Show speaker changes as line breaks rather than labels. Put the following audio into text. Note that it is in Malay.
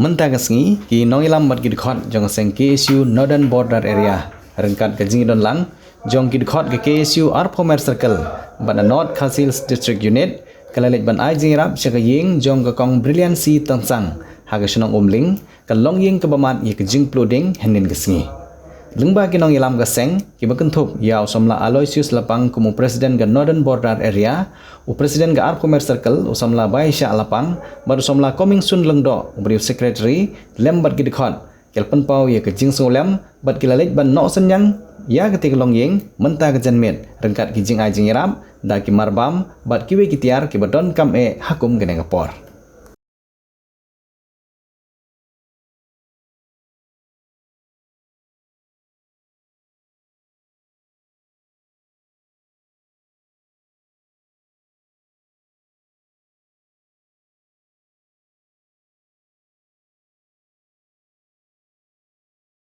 Menta kasngi ki nongilam mat gid khot jong seng KSU Northern Border Area rengkat ke jingi don lang jong gid khot ke KSU Arpomer Circle bana North Khasils District Unit kalalit ban ai jingi rap chaka ying jong ke kong Brilliancy tangsang haga shnong umling ka long ying ke bamat ye ke jing ploding henin kasngi lengba ki nong ilam ka seng ki bakentup yaw somla Aloysius Lapang kumu presiden ke Northern Border Area u presiden ke Arpomer Circle u somla Baisha Lapang baru somla coming soon lengdo beri secretary lembat gid khot kelpen pau ye ke jing solem bat kilalit ban no senyang ya ketik long ying menta ke janmet rengkat ki jing ai jing rap da ki marbam bat kiwe ki tiar ki badon kam hakum gene ngapor